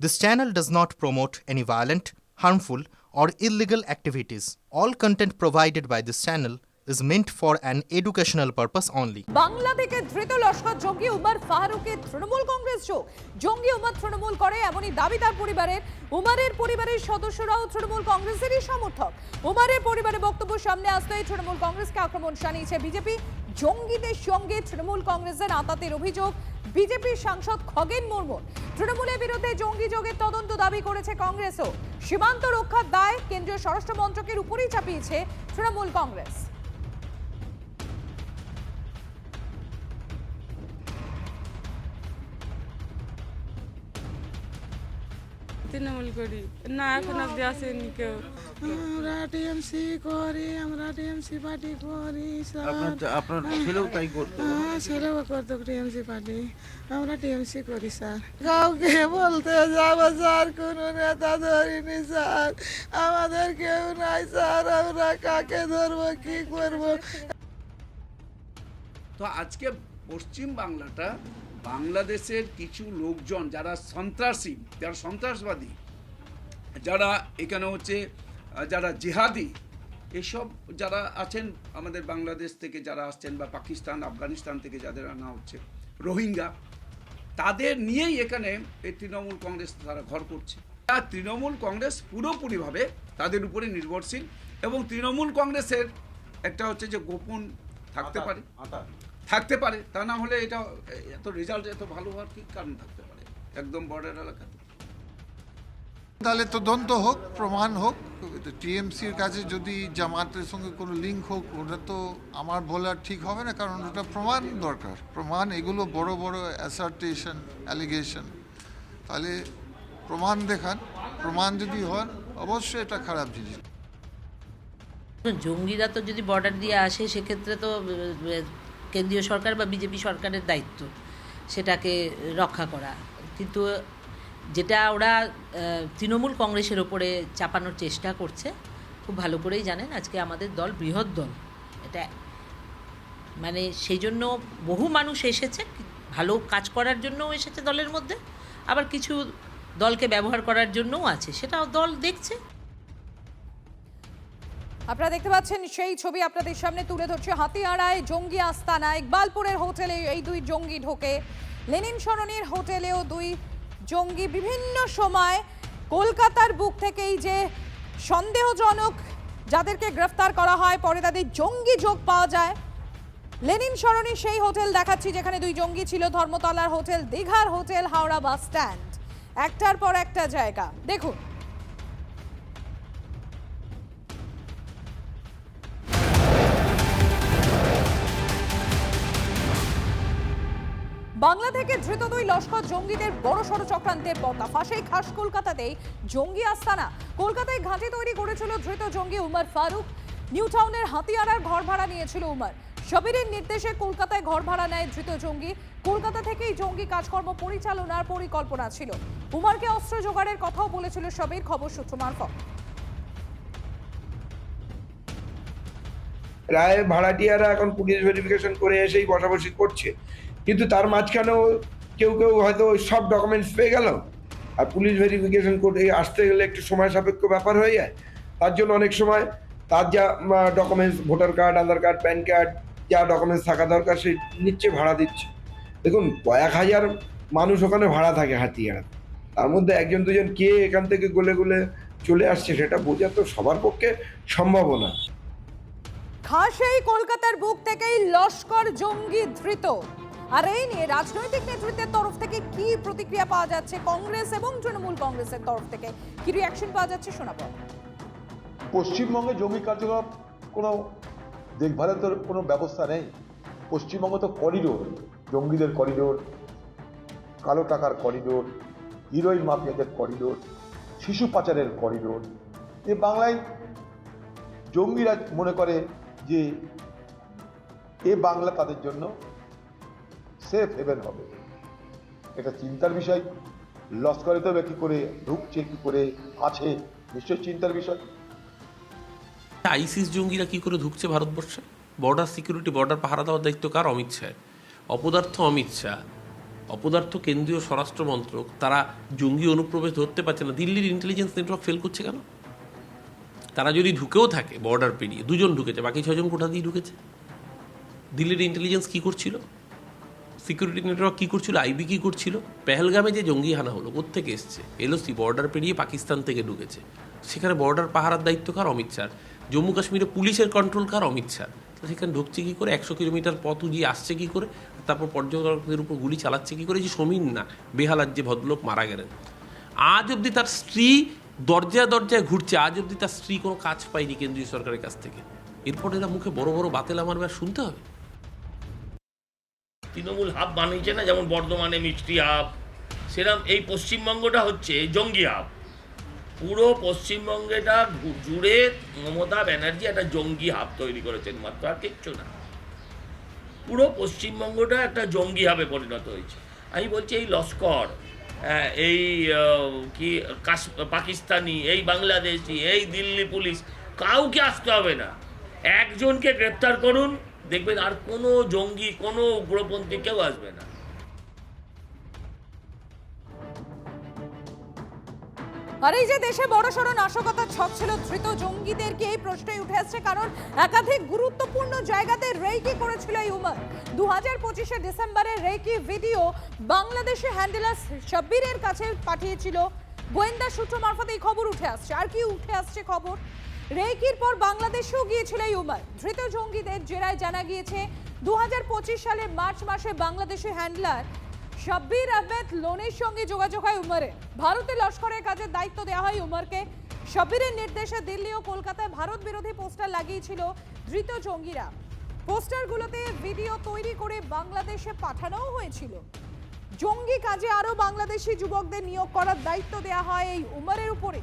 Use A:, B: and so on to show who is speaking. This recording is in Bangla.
A: This channel does not promote any violent, harmful, or illegal activities. All content provided by this channel is meant for an educational purpose only.
B: Bangla থেকে ধৃত লস্কর জঙ্গি উমর ফারুকের তৃণমূল কংগ্রেস যোগ। জঙ্গি উমর তৃণমূল করে এমনই দাবি তার পরিবারের। উমরের পরিবারের সদস্যরাও তৃণমূল কংগ্রেসেরই সমর্থক। উমরের পরিবারের বক্তব্য সামনে আসতেই তৃণমূল কংগ্রেসকে আক্রমণ শানিয়েছে বিজেপি। জঙ্গিদের সঙ্গে তৃণমূল কংগ্রেসের আঁতাতের অভিযোগ বিজেপির সাংসদ খগেন মুর্মুর। তৃণমূলের বিরুদ্ধে জঙ্গি যোগের তদন্ত দাবি করেছে কংগ্রেসও। সীমান্ত রক্ষার দায় কেন্দ্রীয় স্বরাষ্ট্র মন্ত্রকের উপরেই চাপিয়েছে তৃণমূল কংগ্রেস।
C: তৃণমূল করি না, এখন অব্দি আসেনি কেউ।
D: আমরা টিএমসি করি, আমরা টিএমসি পার্টি করি স্যার।
E: আপনার ছেলেও তাই করতো?
D: হ্যাঁ, ছেলেও করতো টিএমসি পার্টি। আমরা টিএমসি করি স্যার। কাউকে বলতে যাবো স্যার, কোনো নেতা ধরিনি স্যার, আমাদের কেউ নাই স্যার, আমরা কাকে ধরবো কি করবো?
E: তো আজকে পশ্চিম বাংলাটা বাংলাদেশের কিছু লোকজন যারা সন্ত্রাসী, যারা সন্ত্রাসবাদী, যারা এখানে হচ্ছে যারা জিহাদি, এসব যারা আছেন আমাদের বাংলাদেশ থেকে যারা আসছেন বা পাকিস্তান আফগানিস্তান থেকে যাদের আনা হচ্ছে, রোহিঙ্গা, তাদের নিয়েই এখানে এই তৃণমূল কংগ্রেস তারা ঘর করছে। আর তৃণমূল কংগ্রেস পুরোপুরিভাবে তাদের উপরে নির্ভরশীল এবং তৃণমূল কংগ্রেসের একটা হচ্ছে যে গোপন থাকতে পারে, তা না হলে এটা এত রেজাল্ট এত ভালো হওয়ার কি কারণ থাকতে পারে একদম বর্ডার এলাকাতে?
F: তাহলে তদন্ত হোক, প্রমাণ হোক। টিএমসির কাছে যদি জামাতের সঙ্গে কোনো লিঙ্ক হোক, ওটা তো আমার বলার ঠিক হবে না, কারণ ওটা প্রমাণ দরকার। প্রমাণ, এগুলো বড় বড় অ্যাসার্টেশন, অ্যালিগেশন, তাহলে প্রমাণ দেখান। প্রমাণ যদি হন, অবশ্যই এটা খারাপ জিনিস।
G: জঙ্গিরা তো যদি বর্ডার দিয়ে আসে, সেক্ষেত্রে তো কেন্দ্রীয় সরকার বা বিজেপি সরকারের দায়িত্ব সেটাকে রক্ষা করা। কিন্তু যেটা ওরা তৃণমূল কংগ্রেসের ওপরে চাপানোর চেষ্টা করছে, খুব ভালো করেই জানেন আজকে আমাদের দল বৃহৎ দল, এটা মানে সেই জন্য বহু মানুষ এসেছে, ভালো কাজ করার জন্যও এসেছে দলের মধ্যে, আবার কিছু দলকে ব্যবহার করার জন্যও আছে, সেটাও দল দেখছে।
B: আপনারা দেখতে পাচ্ছেন সেই ছবি আপনাদের সামনে তুলে ধরছে হাতিয়াড়ায় জঙ্গি আস্তানা। ইকবালপুরের হোটেলে এই দুই জঙ্গি ঢোকে, লেনিন সরণির হোটেলেও দুই জঙ্গি। বিভিন্ন সময় কলকাতার বুক থেকেই যে সন্দেহজনক যাদেরকে গ্রেফতার করা হয়, পরে তাদের জঙ্গি যোগ পাওয়া যায়। লেনিন সরণির সেই হোটেল দেখাচ্ছি যেখানে দুই জঙ্গি ছিল, ধর্মতলার হোটেল, দীঘার হোটেল, হাওড়া বাস স্ট্যান্ড, একটার পর একটা জায়গা। দেখুন বাংলা থেকে ধৃত দুই লস্কর জঙ্গিদের বড়সড় চক্রান্তের পর্দাফাঁস। এই খাস কলকাতাতেই জঙ্গি আস্তানা। কলকাতায় ঘাঁটি তৈরি করেছিল ধৃত জঙ্গি উমর ফারুক। নিউ টাউনের হাতিয়াড়ার ঘর ভাড়া নিয়েছিল উমর। শবিরের নির্দেশে কলকাতায় ঘর ভাড়া নেয় ধৃত জঙ্গি। কলকাতা থেকেই জঙ্গি কাজকর্ম পরিচালনার পরিকল্পনা ছিল। উমরকে অস্ত্র জোগাড়ের কথাও বলেছিল শবির, খবর সূত্র মারফত।
H: প্রায় ভাড়াটিয়ারা এখন পুলিশ ভেরিফিকেশন করে এসেই বসাবসি করছে, কিন্তু তার মাঝখানেও কেউ কেউ হয়তো সব ডকুমেন্টস পেয়ে গেল, আর পুলিশ ভেরিফিকেশন করে আসতে গেলে একটু সময় সাপেক্ষ ব্যাপার হয়ে যায়। তার জন্য অনেক সময় তার যা ডকুমেন্টস, ভোটার কার্ড, আধার কার্ড, প্যান কার্ড, যা ডকুমেন্টস থাকা দরকার সেই নিচ্ছে, ভাড়া দিচ্ছে। দেখুন, কয়েক হাজার মানুষ ওখানে ভাড়া থাকে হাতিয়াড়া, তার মধ্যে একজন দুজন কে এখান থেকে গলে গলে চলে আসছে সেটা বোঝা তো সবার পক্ষে সম্ভব না।
B: খাসেই কলকাতার বুক থেকেই লস্কর জঙ্গি ধৃত। আর এই নিয়ে রাজনৈতিক নেতৃত্বের তরফ থেকে কি প্রতিক্রিয়া পাওয়া যাচ্ছে, কংগ্রেস এবং তৃণমূল কংগ্রেসের তরফ থেকে কি রিয়াকশন পাওয়া যাচ্ছে শোনাবো।
I: পশ্চিমবঙ্গে জঙ্গি কার্যকলাপ কোনো দেখভালের তো কোনো ব্যবস্থা নেই। পশ্চিমবঙ্গ তো করিডোর, জঙ্গিদের করিডোর, কালো টাকার করিডোর, হিরোইন মাফিয়াদের করিডোর, শিশু পাচারের করিডোর। এ বাংলায় জঙ্গিরা মনে করে যে এ বাংলা তাদের জন্য সেফ হেভেন হবে। এটা চিন্তার বিষয়। লস্করে তো কী করে ঢুকছে, কী করে আছে, নিশ্চয়ই চিন্তার বিষয়।
J: আইসিস জঙ্গিরা কি করে ঢুকছে ভারতবর্ষে? বর্ডার সিকিউরিটি, বর্ডার পাহারা দেওয়ার দায়িত্ব কার? অমিত শাহ। অপদার্থ অমিত শাহ অপদার্থ কেন্দ্রীয় স্বরাষ্ট্র মন্ত্রক তারা জঙ্গি অনুপ্রবেশ ধরতে পারছে না, দিল্লির ইন্টেলিজেন্স নেটওয়ার্ক ফেল করছে কেন? তারা যদি ঢুকেও থাকে বর্ডার পেরিয়ে, 2 জন ঢুকেছে, বাকি 6 জন কোথা দিয়ে ঢুকেছে? দিল্লির ইন্টেলিজেন্স কী করছিল? সিকিউরিটি নেটওয়ার্ক কী করছিল? আইবি কী করছিল? পেহেলগামে যে জঙ্গি হানা হলো কোত্থেকে এসছে? এলওসি বর্ডার পেরিয়ে পাকিস্তান থেকে ঢুকেছে, সেখানে বর্ডার পাহারার দায়িত্ব কার? অমিত শাহ। জম্মু কাশ্মীরে পুলিশের কন্ট্রোল কার? অমিত শাহ। তো সেখানে ঢুকছে কী করে? 100 কিলোমিটার পথ উজিয়ে আসছে কী করে? তারপর পর্যটকদের উপর গুলি চালাচ্ছে কী করে? যে সমীর না, বেহালার যে ভদ্রলোক মারা গেলেন, আজ অবধি তার স্ত্রী দরজায় দরজায় ঘুরছে, আজ অবধি তার স্ত্রী কোনো কাজ পায়নি কেন্দ্রীয় সরকারের কাছ থেকে। এরপর এরা মুখে বড় বড় বাতেলা মারবে আর শুনতে হবে।
K: তৃণমূল হাব বানিয়েছে না, যেমন বর্ধমানে মিষ্টি হাব, সেরকম এই পশ্চিমবঙ্গটা হচ্ছে জঙ্গি হাব। পুরো পশ্চিমবঙ্গটা জুড়ে মমতা ব্যানার্জি একটা জঙ্গি হাব তৈরি করেছেন, মাত্র আর কিচ্ছু না। পুরো পশ্চিমবঙ্গটা একটা জঙ্গি হাবে পরিণত হয়েছে। আমি বলছি এই লস্কর, এই কি পাকিস্তানি, এই বাংলাদেশি, এই দিল্লি পুলিশ, কাউকে আসতে হবে না, একজনকে গ্রেপ্তার করুন, দেখবেন আর কোনো জঙ্গি, কোনো উগ্রপন্থী কেউ আসবে না।
B: আর এই যে দেশে বড়সড় নাশকতার ছক ছিল ধৃত জঙ্গিদেরকে, এই প্রশ্নই উঠে আসছে, কারণ একাধিক গুরুত্বপূর্ণ জায়গাতে রেকি করেছিল এই উমর। 2025 ডিসেম্বরে রেকি ভিডিও বাংলাদেশে হ্যান্ডেলার শব্বিরের কাছে পাঠিয়েছিল গোয়েন্দা সূত্র মারফত এই খবর উঠে আসছে। আর কি উঠে আসছে খবর? রেকির পর বাংলাদেশেও গিয়েছিল এই উমর। ধৃত জঙ্গিদের জেরায় জানা গিয়েছে 2025 সালের মার্চ মাসে বাংলাদেশে হ্যান্ডলার শব্বির আহমেদ লোনের সঙ্গে যোগাযোগ হয় উমরের। ভারতে লস্করের কাজের দায়িত্ব দেওয়া হয় উমরকে। শব্বিরের নির্দেশে দিল্লি ও কলকাতায় ভারত বিরোধী পোস্টার লাগিয়েছিল ধৃত জঙ্গিরা। পোস্টারগুলোতে ভিডিও তৈরি করে বাংলাদেশে পাঠানোও হয়েছিল। জঙ্গি কাজে আরও বাংলাদেশি যুবকদের নিয়োগ করার দায়িত্ব দেওয়া হয় এই উমরের উপরে।